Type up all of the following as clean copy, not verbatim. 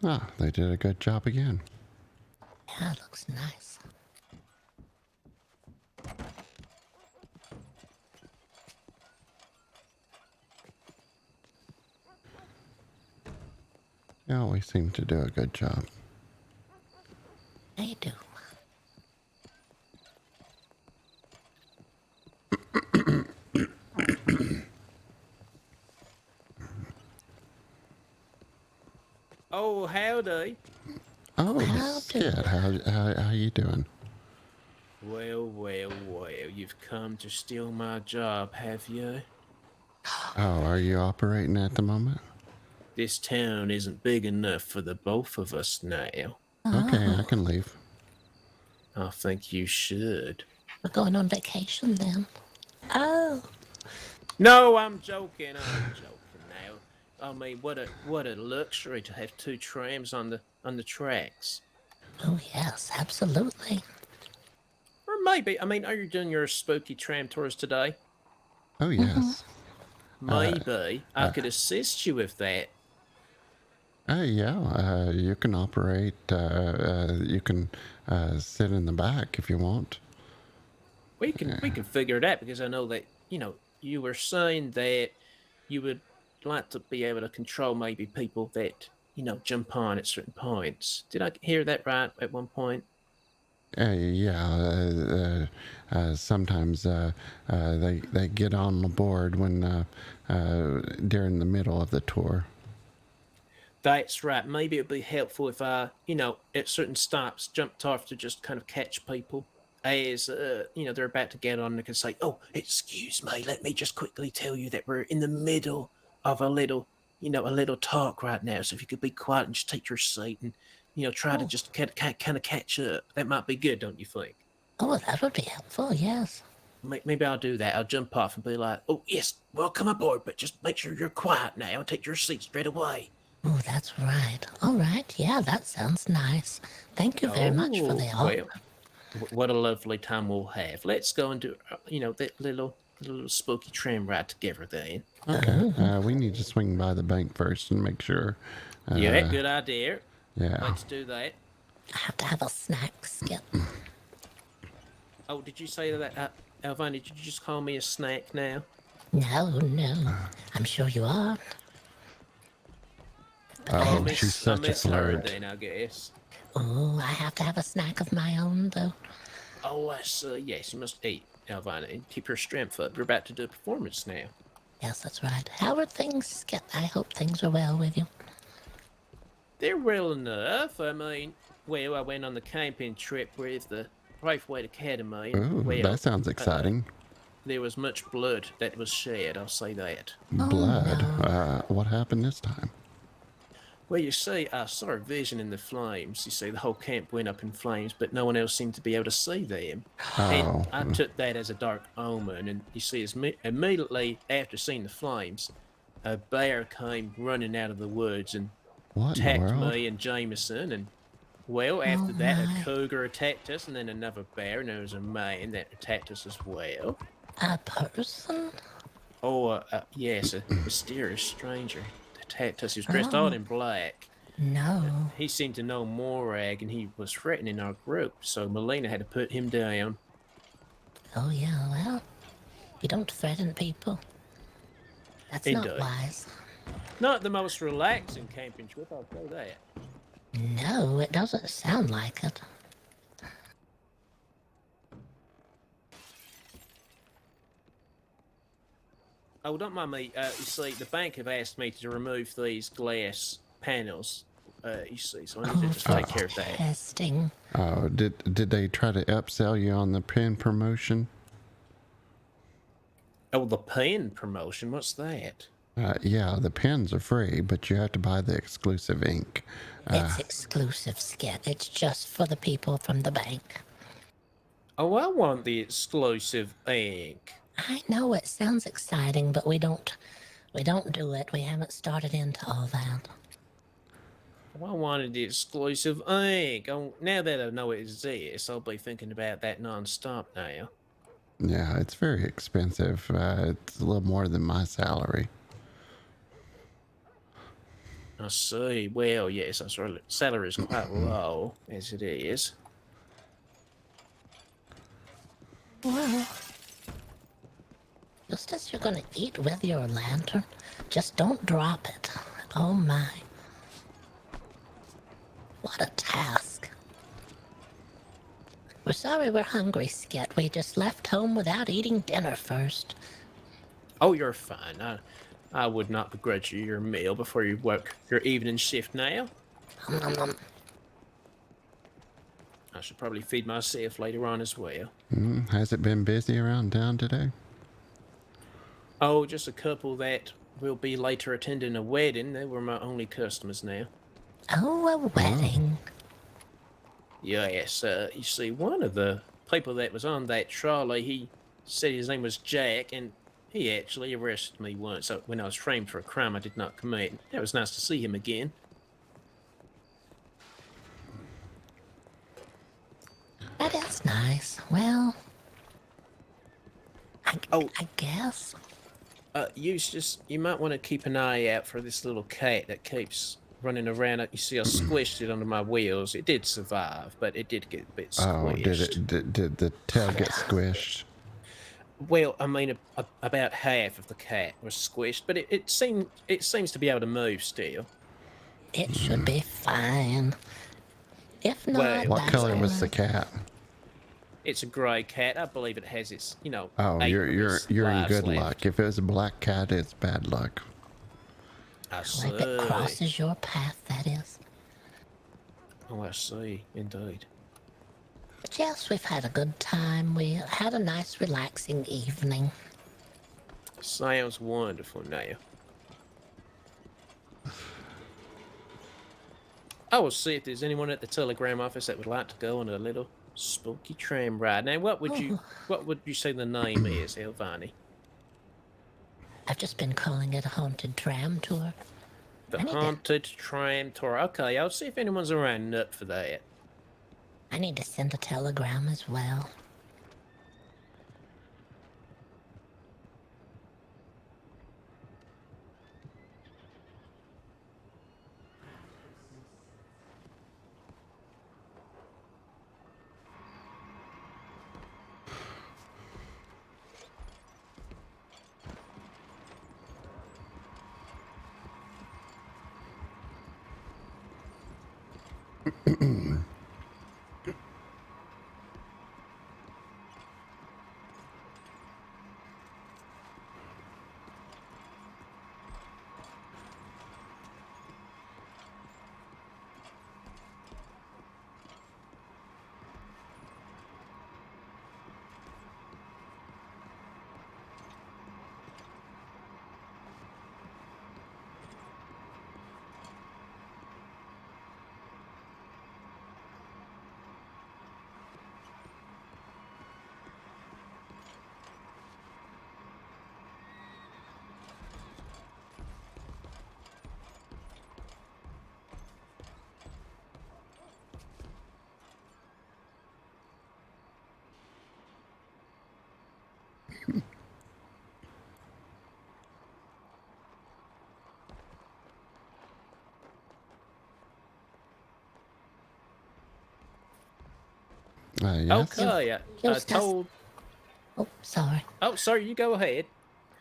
Ah, they did a good job again. Yeah, it looks nice. They always seem to do a good job. They do. Oh, howdy. Oh, How Skit, do- how you doing? Well, well, well, you've come to steal my job, have you? Oh, are you operating at the moment? This town isn't big enough for the both of us now. Okay, I Oh, can leave. I think you should. we're going on vacation then. Oh, No, I'm joking. I'm joking now. I mean, what a luxury to have two trams on the tracks. oh yes, absolutely. Or maybe, I mean, are you doing your spooky tram tours today? Oh, yes. Maybe I could assist you with that. Yeah, you can operate, you can sit in the back if you want. We can figure it out because I know that you were saying that you would like to be able to control maybe people that jump on at certain points. Did I hear that right at one point? Yeah, sometimes they get on the board when during the middle of the tour. That's right. Maybe it'd be helpful if I, at certain stops, jumped off to just kind of catch people as, they're about to get on. They can say, "Oh, excuse me, let me just quickly tell you that we're in the middle of a little, a little talk right now. So if you could be quiet and just take your seat and, try to Oh, just kind of catch up, that might be good, don't you think?" oh, that would be helpful. Yes. Maybe I'll do that. I'll jump off and be like, "Oh, yes, welcome aboard, but just make sure you're quiet now and take your seat straight away." Oh, that's right. All right. Yeah, that sounds nice. Thank you very much for the Oh, offer. well, what a lovely time we'll have. Let's go and do, that little spooky tram ride together then. Okay, we need to swing by the bank first and make sure. Yeah, good idea. Yeah. Let's do that. I have to have a snack, Skip. Oh, did you say that, Alvine, did you just call me a snack now? No, no. I'm sure you are. But I have to, She's I such a misheard flirt. then, I guess. oh, I have to have a snack of my own, though. Oh, yes, you must eat, Alvina, and keep your strength up. You're about to do a performance now. Yes, that's right. How are things, Skip? I hope things are well with you. They're well enough. I mean, well, I went on the camping trip with the Braithwaite Academy, and Ooh, well, that sounds exciting. there was much blood that was shed, I'll say that. Blood. No. What happened this time? Well, you see, I saw a vision in the flames. You see, the whole camp went up in flames, but no one else seemed to be able to see them. And Oh, I took that as a dark omen. And you see, immediately after seeing the flames, a bear came running out of the woods and what in the attacked world? me and Jameson. And, well, after Oh, that, a my. cougar attacked us, and then another bear, and there was a man that attacked us as well. A person? Oh, yes, a mysterious stranger attacked us. He was dressed all in black. No. He seemed to know Morag, and he was threatening our group, so Melina had to put him down. Oh, yeah, well, you don't threaten people. That's not Indeed. wise. Not the most relaxing camping trip, I'll say that. No, it doesn't sound like it. Oh, don't mind me. You see, the bank have asked me to remove these glass panels. You see, so I need to just take care of that. Testing. Oh, did they try to upsell you on the pen promotion? Oh, the pen promotion. What's that? Yeah, the pens are free, but you have to buy the exclusive ink. It's exclusive, Skit. It's just for the people from the bank. Oh, I want the exclusive ink. I know it sounds exciting, but we don't do it. We haven't started into all that. Oh, I wanted the exclusive ink. Oh, now that I know it exists, I'll be thinking about that non-stop now. Yeah, it's very expensive. It's a little more than my salary. I see. Well, yes, that's right. Salary is quite low as it is. Well, Eustace, you're gonna eat with your lantern. Just don't drop it. Oh my. What a task. We're sorry we're hungry, Skit. We just left home without eating dinner first. Oh, you're fine. I would not begrudge you your meal before you work your evening shift now. Nom, nom, nom. I should probably feed myself later on as well. Has it been busy around town today? Oh, just a couple that will be later attending a wedding. They were my only customers now. Oh, a wedding. Yes, you see, one of the people that was on that trolley, he said his name was Jack, and he actually arrested me once when I was framed for a crime I did not commit. It was nice to see him again. That is nice. Well, I guess. Eustace, you might want to keep an eye out for this little cat that keeps running around. You see, I squished it under my wheels. It did survive, but it did get a bit squished. Oh, did the tail get squished? Well, I mean, about half of the cat was squished, but it seems to be able to move still. It should be fine. If not, Well, What that's color was the alright. cat? It's a grey cat. I believe it has its, Oh, 8 you're of you're its you're in lives good left. luck. If it was a black cat, it's bad luck. I If see. it crosses your path, that is. Oh, I see. Indeed. But yes, we've had a good time. We had a nice, relaxing evening. Sounds wonderful now. I will see if there's anyone at the telegram office that would like to go on a little spooky tram ride. Now, what would you say the name is, Elvani? I've just been calling it a haunted tram tour. The I need to- Haunted Tram Tour. Okay, I'll see if anyone's around up for that. I need to send a telegram as well. Yes. Okay, I Eustace. told... Oh, sorry. Oh, sorry, you go ahead.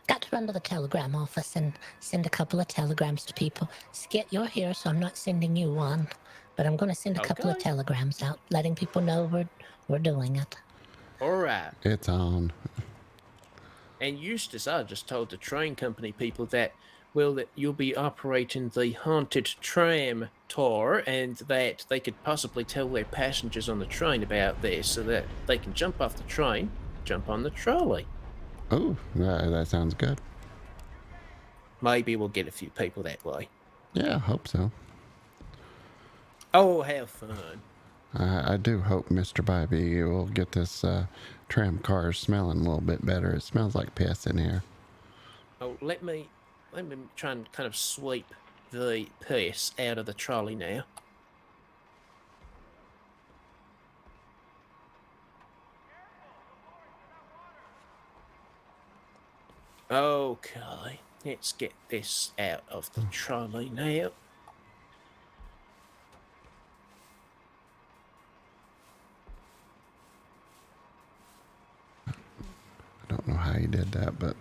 Got to run to the telegram office and send a couple of telegrams to people. Skit, you're here, so I'm not sending you one. But I'm going to send a couple of Okay. telegrams out, letting people know we're doing it. All right. It's on. And Eustace, I just told the train company people that you'll be operating the Haunted Tram Tour, and that they could possibly tell their passengers on the train about this so that they can jump off the train, jump on the trolley. Oh, that sounds good. Maybe we'll get a few people that way. Yeah, I hope so. Oh, have fun. I do hope, Mr. Bybee, will get this tram car smelling a little bit better. It smells like piss in here. Oh, let me try and kind of sweep the piss out of the trolley now. Okay, let's get this out of the trolley now. did that, but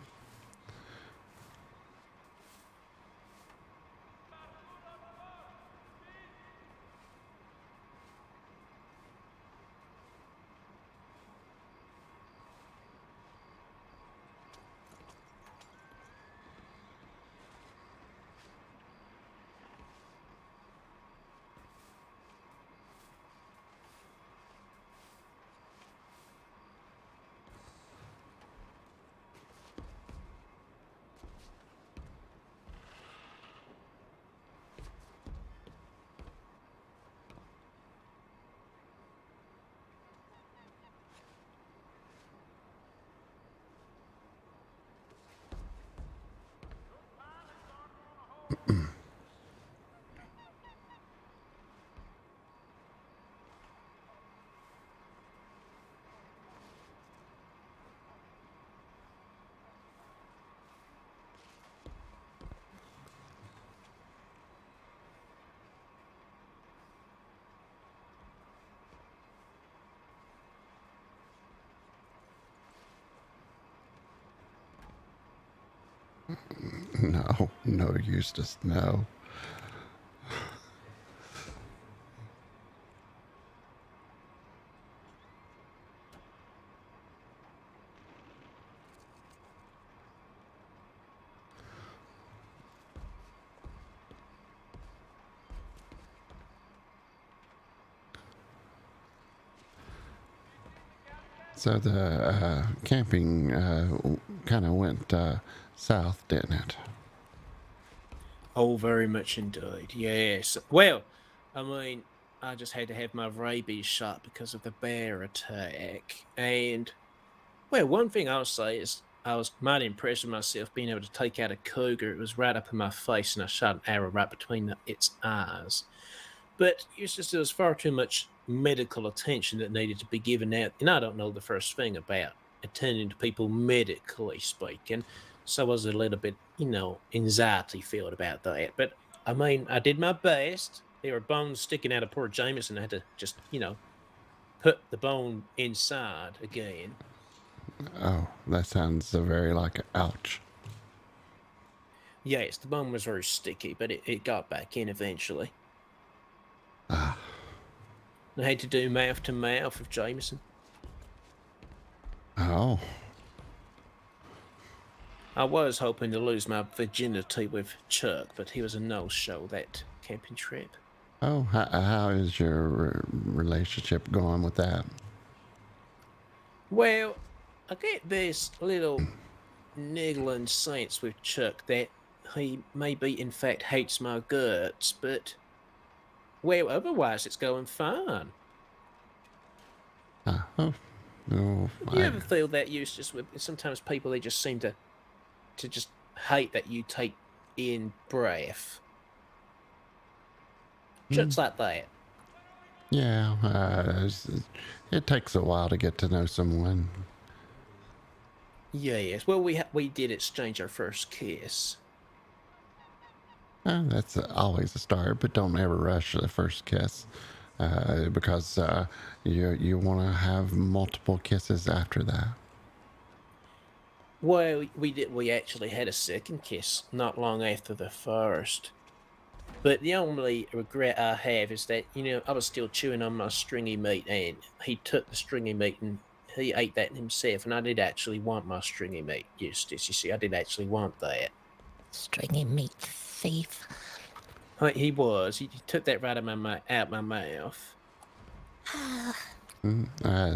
no, Eustace, no. So the camping kind of went south, didn't it? Oh, very much indeed. Yes. Well, I mean, I just had to have my rabies shot because of the bear attack. And, well, one thing I'll say is I was mighty impressed with myself being able to take out a cougar. It was right up in my face, and I shot an arrow right between its eyes. But it's just there was far too much medical attention that needed to be given out. And I don't know the first thing about attending to people medically speaking. So I was a little bit, anxiety filled about that. But I mean, I did my best. There were bones sticking out of poor Jameson. I had to just, put the bone inside again. Oh, that sounds very like ouch. Yes, the bone was very sticky, but it got back in eventually. Ah. I had to do mouth to mouth with Jameson. Oh. I was hoping to lose my virginity with Chuck, but he was a no-show that camping trip. Oh, how is your relationship going with that? Well, I get this little niggling sense with Chuck that he maybe in fact hates my guts, but well, otherwise it's going fine. Oh, no. Do you ever feel that, Eustace? With sometimes people, they just seem to just hate that you take in breath. Chuck's like that. Yeah, it takes a while to get to know someone. Yes. Well, we did exchange our first kiss. That's always a start, but don't ever rush the first kiss, because you want to have multiple kisses after that. Well, we did. We actually had a second kiss not long after the first. But the only regret I have is that, I was still chewing on my stringy meat, and he took the stringy meat and he ate that himself. And I did actually want my stringy meat, Eustace. You see, I did actually want that. Stringy meat thief. He was. He took that right out my mouth.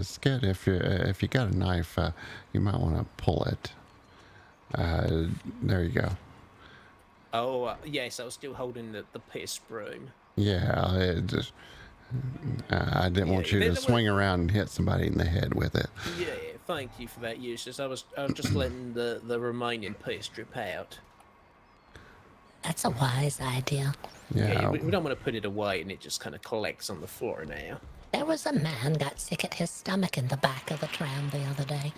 Skit, if you got a knife, you might want to pull it. There you go. Oh, yes, I was still holding the piss broom. Yeah, I didn't want you to swing around and hit somebody in the head with it. Yeah, thank you for that, Eustace. I was just letting the remaining piss drip out. That's a wise idea. Yeah, we don't want to put it away and it just kind of collects on the floor now. There was a man got sick at his stomach in the back of the tram the other day,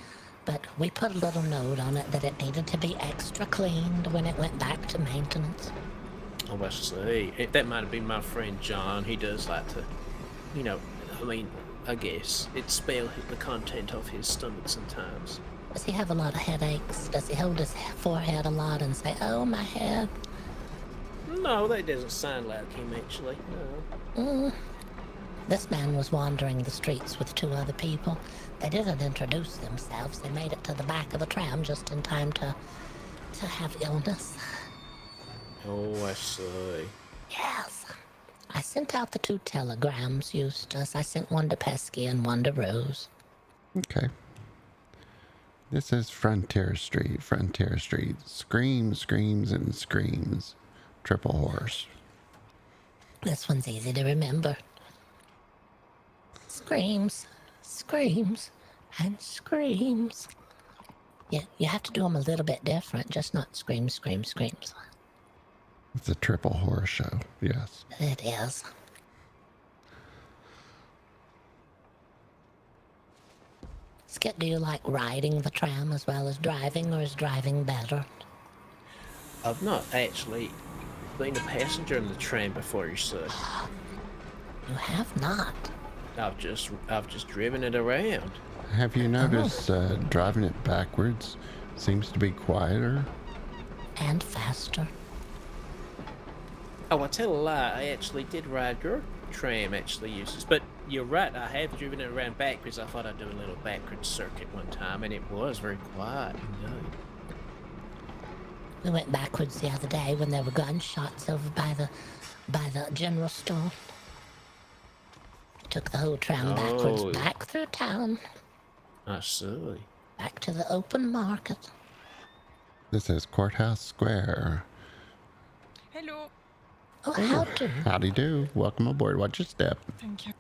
but we put a little note on it that it needed to be extra cleaned when it went back to maintenance. Oh, I see. That might have been my friend John. He does like to, I guess, expel the content of his stomach sometimes. Does he have a lot of headaches? Does he hold his forehead a lot and say, "Oh, my head"? No, that doesn't sound like him, actually. No. This man was wandering the streets with 2 other people. They didn't introduce themselves. They made it to the back of the tram just in time to have illness. Oh, I see. Yes. I sent out the 2 telegrams, Eustace. I sent one to Pesky and one to Rose. Okay. This is Frontier Street. Frontier Street. Screams, screams, and screams. Triple horse. This one's easy to remember. Screams, screams, and screams. Yeah, you have to do them a little bit different, just not screams, screams, screams. It's a triple horror show. Yes. It is. Skit, do you like riding the tram as well as driving, or is driving better? I've not actually been a passenger in the tram before, you see. You have not. I've just driven it around. Have you noticed driving it backwards seems to be quieter? And faster. Oh, I tell a lie. I actually did ride your tram, actually, Eustace. But you're right. I have driven it around backwards. I thought I'd do a little backwards circuit one time, and it was very quiet. You know. We went backwards the other day when there were gunshots over by the general store. Took the whole tram backwards, back through town. I see. Back to the open market. This is Courthouse Square. Hello. Oh, how do? Howdy do. Welcome aboard. Watch your step. Thank you.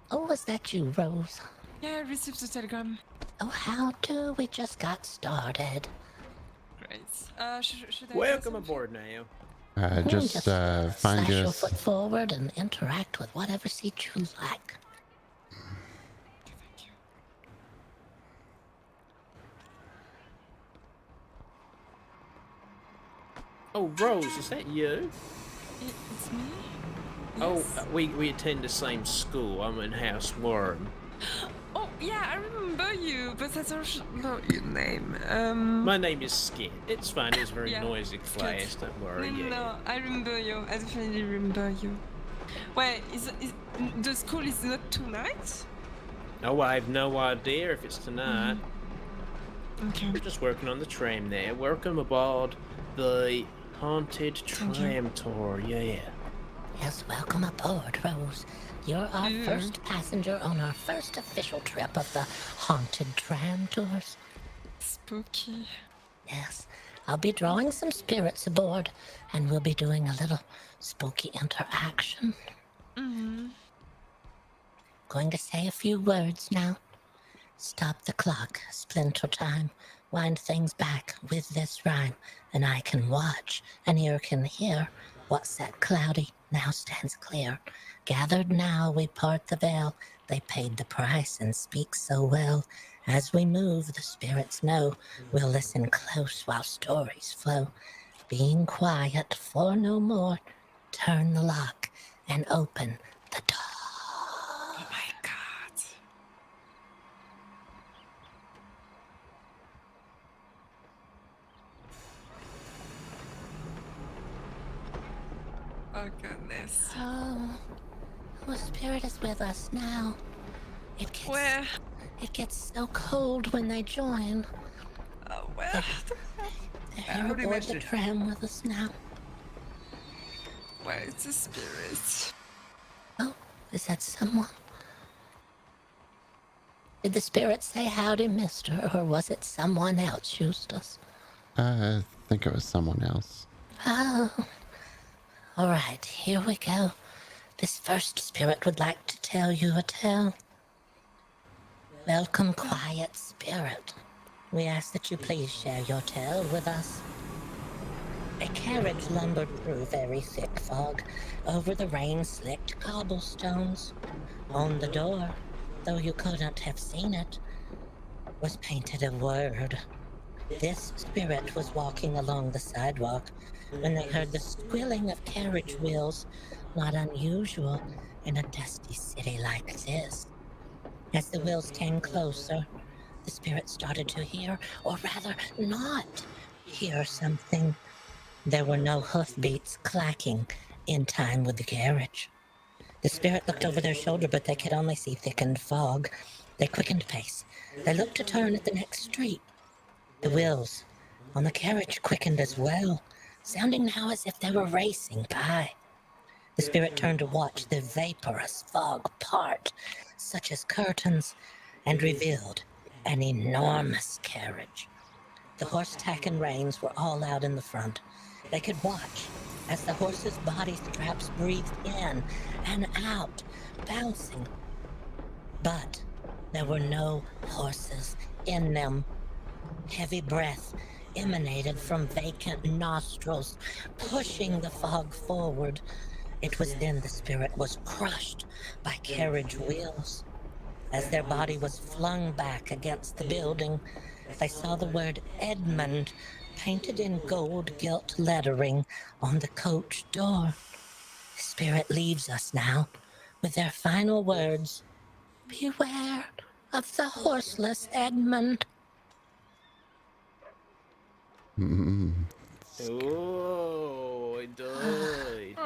Oh, was that you, Rose? Yeah, I received the telegram. Oh, how do? We just got started. Great. Should I Welcome aboard now. Just find slash your... your foot forward and interact with whatever seat you like. Okay, thank you. Oh, Rose, is that you? It's me? Oh, Yes. we attend the same school. I'm in House 1. Oh, yeah, I remember you, but I don't know your name. My name is Skit. It's fine. It was very Yeah, noisy class. Skit. Don't worry. No, Yeah. no, I remember you. I definitely remember you. Wait, is the school is not tonight? Oh, I have no idea if it's tonight. Okay. We're just working on the tram now. Welcome aboard the haunted Thank you. tram tour. Yeah. Yes, welcome aboard, Rose. You're our Yeah. first passenger on our first official trip of the haunted tram tours. Spooky. Yes, I'll be drawing some spirits aboard, and we'll be doing a little spooky interaction. Going to say a few words now. Stop the clock, splinter time. Wind things back with this rhyme, and I can watch, and ear can hear. What's that cloudy now stands clear. Gathered now we part the veil. They paid the price and speak so well. As we move, the spirits know we'll listen close while stories flow. Being quiet for no more, turn the lock and open the door. Oh my god. Oh goodness. Oh, the spirit is with us now. Where? It gets so cold when they join. Oh, where? They're here aboard the tram with us now. Where is the spirit? Oh, is that someone? Did the spirit say howdy, mister, or was it someone else, Eustace? I think it was someone else. Oh. All right, here we go. This first spirit would like to tell you a tale. Welcome, quiet spirit. We ask that you please share your tale with us. A carriage lumbered through very thick fog, over the rain-slicked cobblestones. On the door, though you couldn't have seen it, was painted a word. This spirit was walking along the sidewalk when they heard the squealing of carriage wheels, not unusual in a dusty city like this. As the wheels came closer, the spirit started to hear, or rather not hear, something. There were no hoofbeats clacking in time with the carriage. The spirit looked over their shoulder, but they could only see thickened fog. They quickened pace. They looked to turn at the next street. The wheels on the carriage quickened as well, sounding now as if they were racing by. The spirit turned to watch the vaporous fog part, such as curtains, and revealed an enormous carriage. The horse tack and reins were all out in the front. They could watch as the horses' body straps breathed in and out, bouncing. But there were no horses in them. Heavy breath emanated from vacant nostrils, pushing the fog forward. It was then the spirit was crushed by carriage wheels. As their body was flung back against the building, they saw the word Edmund painted in gold gilt lettering on the coach door. The spirit leaves us now with their final words, "Beware of the horseless Edmund." Oh, it died.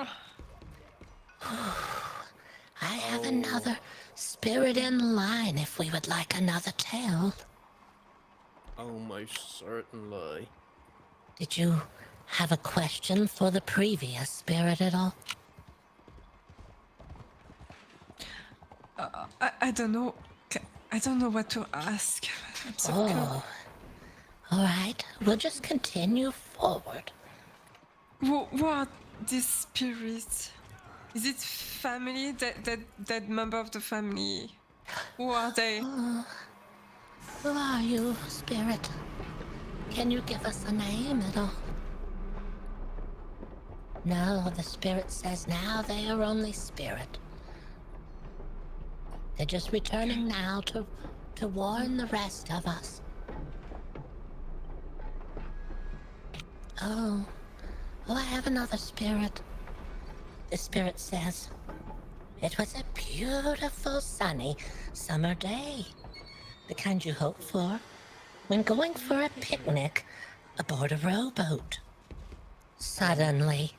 I have another spirit in line if we would like another tale. Oh, most certainly. Did you have a question for the previous spirit at all? I don't know. I don't know what to ask. I'm so Oh, all right. We'll just continue forward. Who are these spirits? Is it family? That member of the family? Who are they? Who are you, spirit? Can you give us a name at all? No, the spirit says now they are only spirit. They're just returning now to warn the rest of us. Oh, I have another spirit. The spirit says, it was a beautiful sunny summer day, the kind you hope for when going for a picnic aboard a rowboat. Suddenly,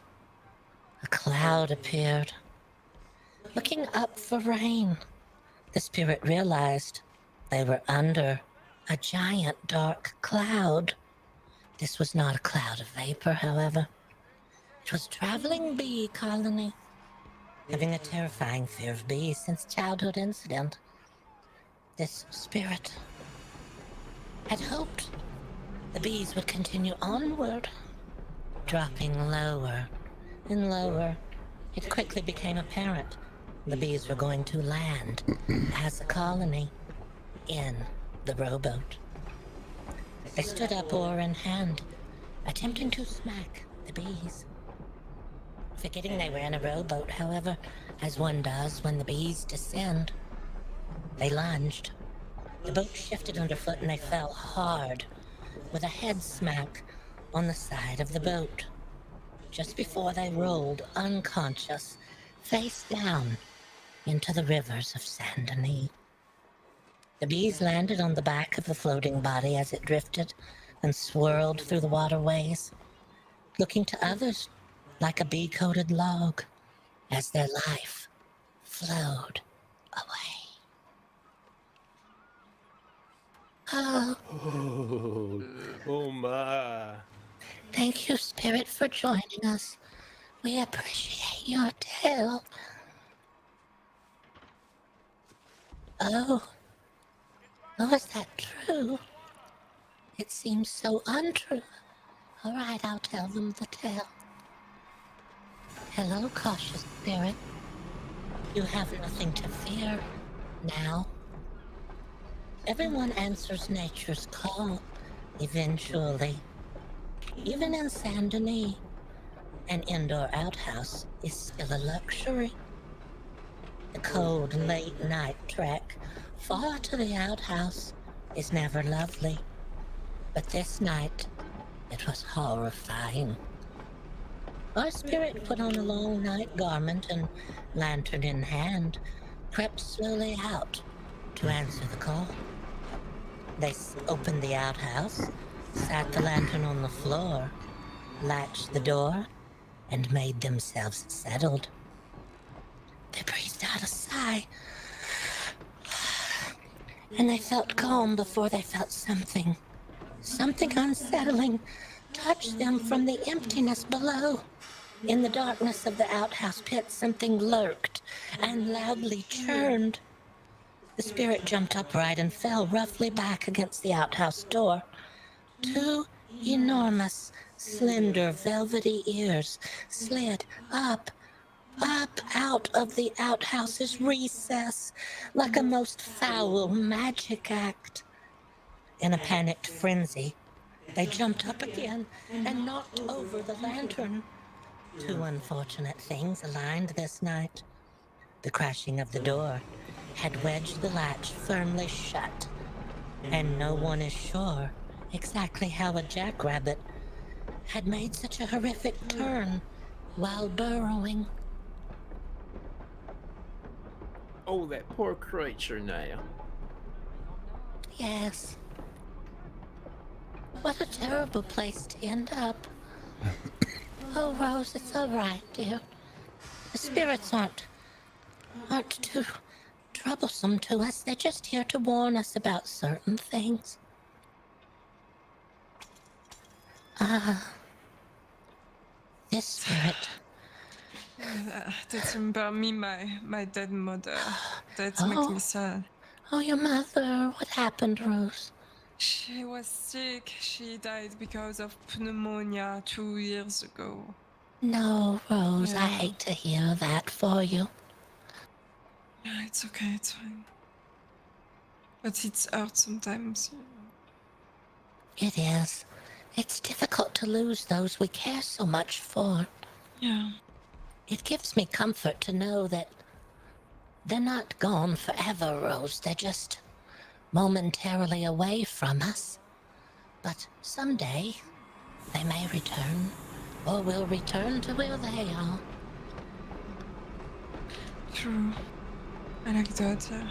a cloud appeared. Looking up for rain, the spirit realized they were under a giant dark cloud. This was not a cloud of vapor, however. It was a traveling bee colony. Having a terrifying fear of bees since childhood incident, this spirit had hoped the bees would continue onward, dropping lower and lower. It quickly became apparent the bees were going to land as a colony in the rowboat. They stood up, oar in hand, attempting to smack the bees. Forgetting they were in a rowboat, however, as one does when the bees descend, they lunged. The boat shifted underfoot and they fell hard, with a head smack on the side of the boat, just before they rolled unconscious, face down, into the rivers of Saint-Denis. The bees landed on the back of the floating body as it drifted and swirled through the waterways, looking to others like a bee-coated log as their life flowed away. Oh my. Thank you, Spirit, for joining us. We appreciate your tale. Oh, is that true? It seems so untrue. All right, I'll tell them the tale. Hello, cautious spirit. You have nothing to fear now. Everyone answers nature's call, eventually. Even in Saint-Denis, an indoor outhouse is still a luxury. The cold, late-night trek far to the outhouse is never lovely. But this night, it was horrifying. Our spirit put on a long night garment and, lantern in hand, crept slowly out to answer the call. Opened the outhouse, sat the lantern on the floor, latched the door, and made themselves settled. They breathed out a sigh, and they felt calm before they felt something unsettling touch them from the emptiness below. In the darkness of the outhouse pit, something lurked and loudly churned. The spirit jumped upright and fell roughly back against the outhouse door. Two enormous, slender, velvety ears slid up out of the outhouse's recess like a most foul magic act. In a panicked frenzy, they jumped up again and knocked over the lantern. Two unfortunate things aligned this night. The crashing of the door had wedged the latch firmly shut, and no one is sure exactly how a jackrabbit had made such a horrific turn while burrowing. Oh, that poor creature now. Yes. What a terrible place to end up. Oh, Rose, it's all right, dear. The spirits aren't too troublesome to us. They're just here to warn us about certain things. This spirit. That remember me, my dead mother. That makes me sad. Oh, your mother. What happened, Rose? She was sick. She died because of pneumonia 2 years ago. No, Rose, I Yeah. hate to hear that for you. Yeah, it's okay, it's fine. But it hurts sometimes. It is. It's difficult to lose those we care so much for. Yeah. It gives me comfort to know that they're not gone forever, Rose. They're just momentarily away from us. But someday, they may return, or will return to where they are. True. I like that, yeah.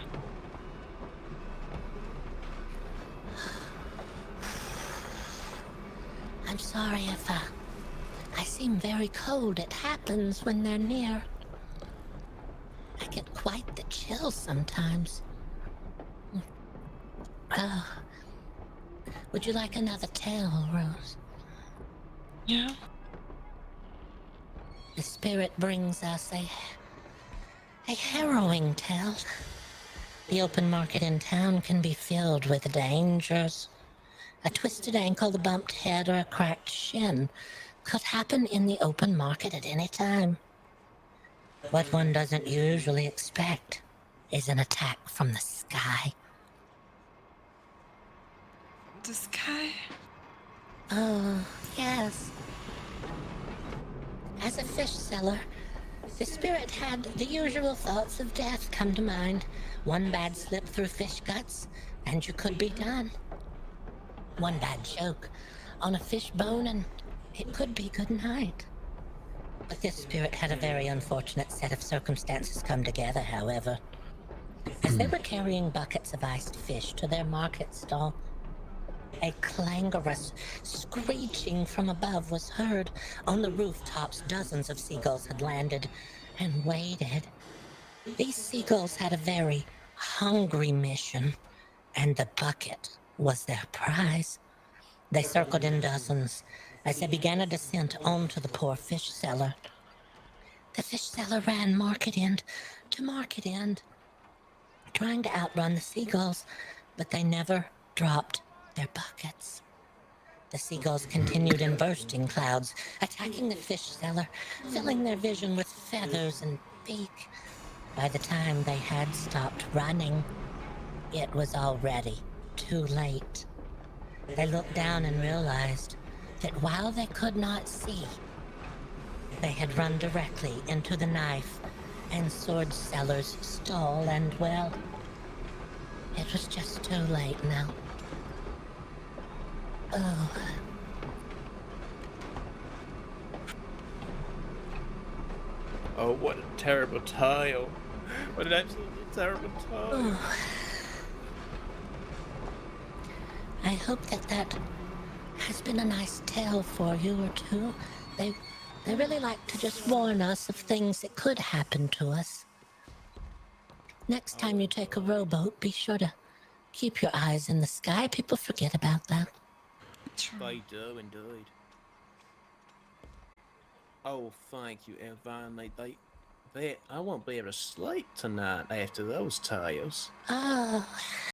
I'm sorry if I seem very cold. It happens when they're near. I get quite the chills sometimes. Would you like another tale, Rose? Yeah. The spirit brings us a harrowing tale. The open market in town can be filled with dangers. A twisted ankle, a bumped head, or a cracked shin could happen in the open market at any time. What one doesn't usually expect is an attack from the sky. The sky? Oh, yes. As a fish seller, the spirit had the usual thoughts of death come to mind. One bad slip through fish guts, and you could be done. One bad choke on a fish bone, and it could be good night. But this spirit had a very unfortunate set of circumstances come together, however. As they were carrying buckets of iced fish to their market stall, a clangorous screeching from above was heard. On the rooftops, dozens of seagulls had landed and waited. These seagulls had a very hungry mission, and the bucket was their prize. They circled in dozens as they began a descent onto the poor fish seller. The fish seller ran market end to market end, trying to outrun the seagulls, but they never dropped their buckets. The seagulls continued in bursting clouds, attacking the fish seller, filling their vision with feathers and beak. By the time they had stopped running, it was already too late. They looked down and realized that while they could not see, they had run directly into the knife and sword seller's stall, and well, it was just too late now. Oh. Oh, what a terrible tale. What an absolutely terrible tale. I hope that has been a nice tale for you or two. They really like to just warn us of things that could happen to us. Next time you take a rowboat, be sure to keep your eyes in the sky. People forget about that. They do indeed. Oh, thank you, Elvine. I won't be able to sleep tonight after those tales. Oh,